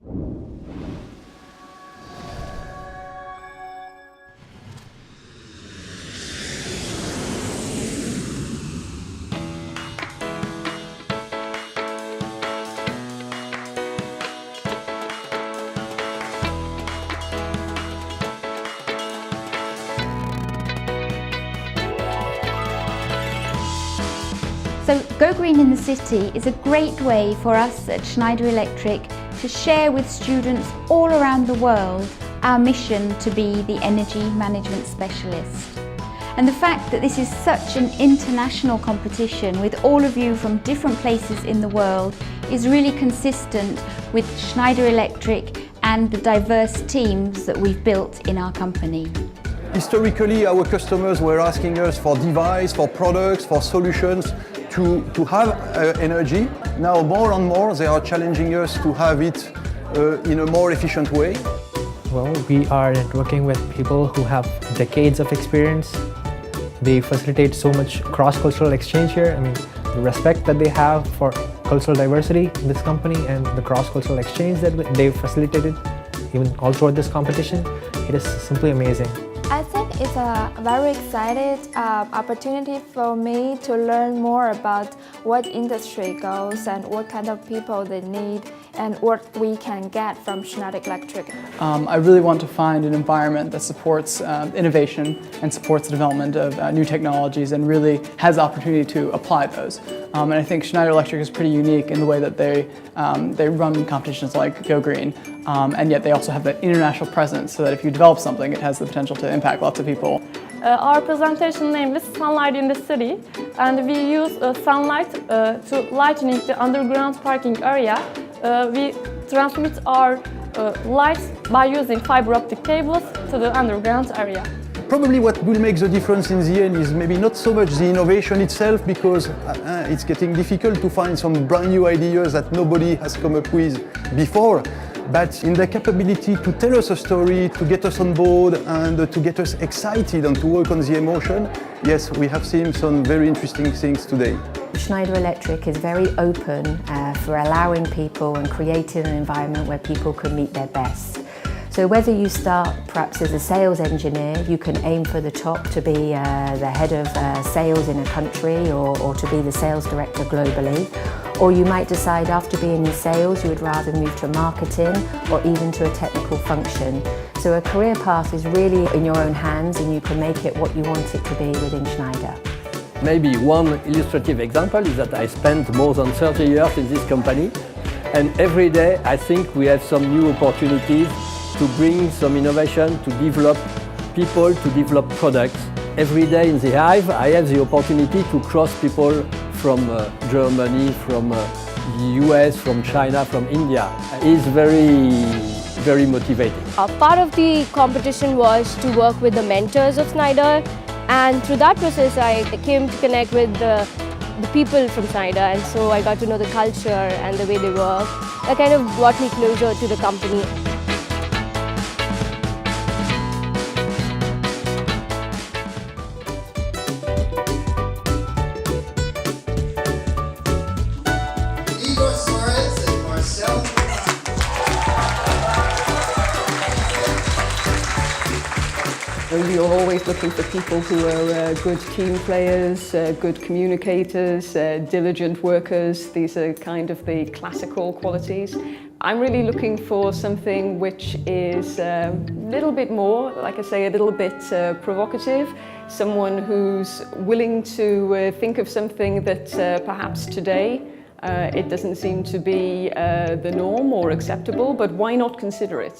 So Go Green in the City is a great way for us at Schneider Electric to share with students all around the world our mission to be the energy management specialist. And the fact that this is such an international competition with all of you from different places in the world is really consistent with Schneider Electric and the diverse teams that we've built in our company. Historically, our customers were asking us for devices, for products, for solutions to have energy. Now more and more they are challenging us to have it in a more efficient way. Well, we are working with people who have decades of experience. They facilitate so much cross-cultural exchange here. I mean, the respect that they have for cultural diversity in this company and the cross-cultural exchange that they've facilitated even all throughout this competition, it is simply amazing. I think it's a very exciting opportunity for me to learn more about what industry goes and what kind of people they need and what we can get from Schneider Electric. I really want to find an environment that supports innovation and supports the development of new technologies and really has the opportunity to apply those. And I think Schneider Electric is pretty unique in the way that they run competitions like Go Green, and yet they also have that international presence so that if you develop something, it has the potential to impact lots of people. Our presentation name is Sunlight in the City, and we use sunlight to lighten the underground parking area. We transmit our lights by using fiber optic cables to the underground area. Probably what will make the difference in the end is maybe not so much the innovation itself, because it's getting difficult to find some brand new ideas that nobody has come up with before, but in the capability to tell us a story, to get us on board and to get us excited and to work on the emotion. Yes, we have seen some very interesting things today. Schneider Electric is very open for allowing people and creating an environment where people can meet their best. So whether you start perhaps as a sales engineer, you can aim for the top to be the head of sales in a country or to be the sales director globally. Or you might decide after being in sales you would rather move to marketing or even to a technical function. So a career path is really in your own hands and you can make it what you want it to be within Schneider. Maybe one illustrative example is that I spent more than 30 years in this company, and every day I think we have some new opportunities to bring some innovation, to develop people, to develop products. Every day in the Hive I have the opportunity to cross people from Germany, from the US, from China, from India. It's very motivating. Part of the competition was to work with the mentors of Schneider, and through that process I came to connect with the people from Schneider, and so I got to know the culture and the way they work. That kind of brought me closer to the company. We are always looking for people who are good team players, good communicators, diligent workers. These are kind of the classical qualities. I'm really looking for something which is a little bit more, like I say, a little bit provocative. Someone who's willing to think of something that perhaps today it doesn't seem to be the norm or acceptable, but why not consider it?